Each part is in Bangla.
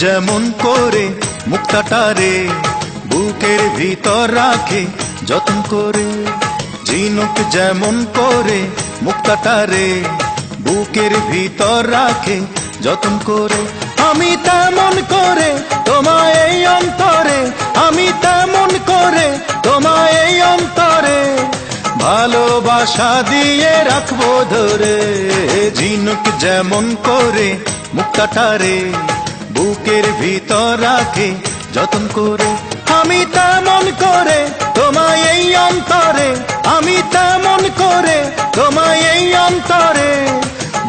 যেমন করে মুক্তাটারে বুকের ভিতর রাখে যতন করে, ঝিনুক যেমন করে মুক্তাটারে বুকের ভিতর রাখে যতন করে। আমি তেমন করে তোমায় এই অন্তরে, আমি তেমন করে তোমায় এই অন্তরে ভালোবাসা দিয়ে রাখবো ধরে। ঝিনুক যেমন করে মুক্তাটারে বুকের ভিতর রাখে যতন করে। আমি তেমন করে তোমায় এই অন্তরে, আমি তেমন করে তোমায় এই অন্তরে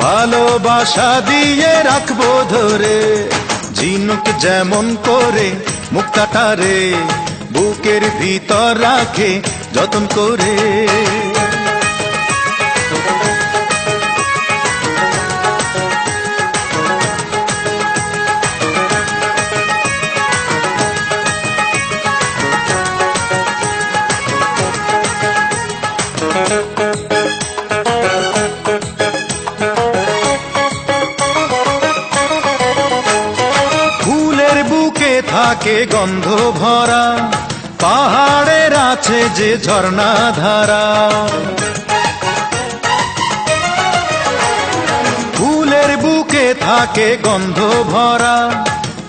ভালোবাসা দিয়ে রাখবো ধরে। ঝিনুক যেমন করে মুক্তাটারে বুকের ভিতর রাখে যতন করে। ফুলের বুকে থাকে গন্ধ ভরা, পাহাড়ের আছে যে ঝর্ণা ধারা। ফুলের বুকে থাকে গন্ধ ভরা,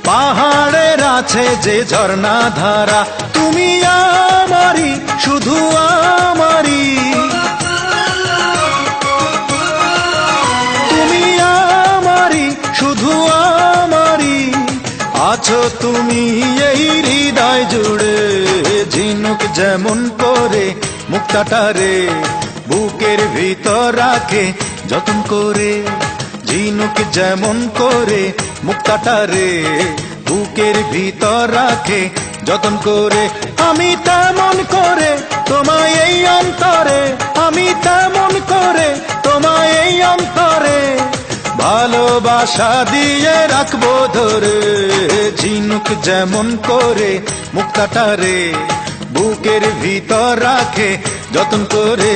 পাহাড়ের আছে যে ঝর্ণা ধারা। তুমি আমারি শুধু আমারি, তুমি আমারি শুধু আমারি, আছো তুমি এই হৃদয় জুড়ে। ঝিনুক যেমন করে মুক্তাটারে বুকের ভিতর রাখে যতন করে। ঝিনুক যেমন করে মুক্তাটারে বুকের ভিতর রাখে যতন করে। আমি তেমন করে তোমায় এই অন্তরে, আমি তেমন করে তোমায় এই অন্তরে ভালোবাসা দিয়ে রাখবো ধরে। ঝিনুক যেমন করে মুক্তাটারে বুকের ভিতর রাখে যতন করে।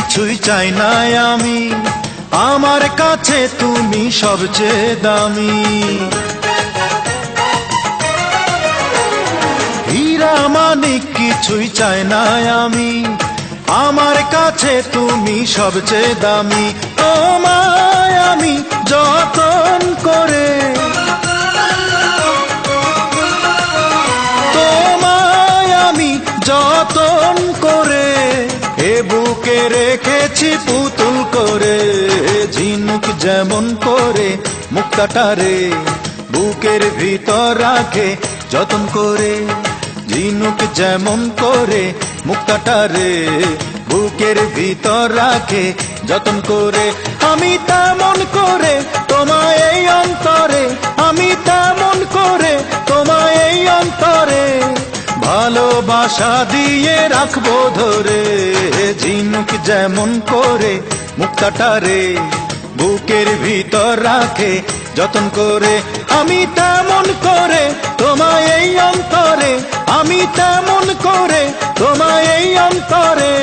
কিছুই চাই না আমি, আমার কাছে তুমি সবচেয়ে দামি। হীরা মানিক কিছুই চাই না আমি, আমার কাছে তুমি সবচেয়ে দামি। তোমায় আমি যতন করে, তোমায় আমি যতন করে এ বুকে রেখেছি পুতুল করে। ঝিনুক যেমন করে মুক্তাটারে বুকের ভিতর রাখে যতন করে। ঝিনুক যেমন করে মুক্তাটারে বুকের ভিতর রাখে যতন করে। আমি তেমন করে তোমায় এই অন্তরে, আমি তেমন করে তোমায় এই অন্তরে ভালোবাসা দিয়ে রাখবো ধরে। ঝিনুক যেমন করে মুক্তাটারে বুকের ভিতর রাখে যতন করে। আমি তেমন করে তোমায় এই অন্তরে, আমি তেমন করে তোমায় এই অন্তরে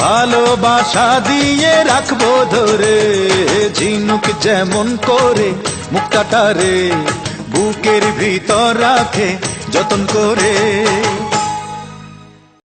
ভালোবাসা দিয়ে রাখবো ধরে। ঝিনুক যেমন করে মুক্তাটারে বুকের ভিতর রাখে যতন করে।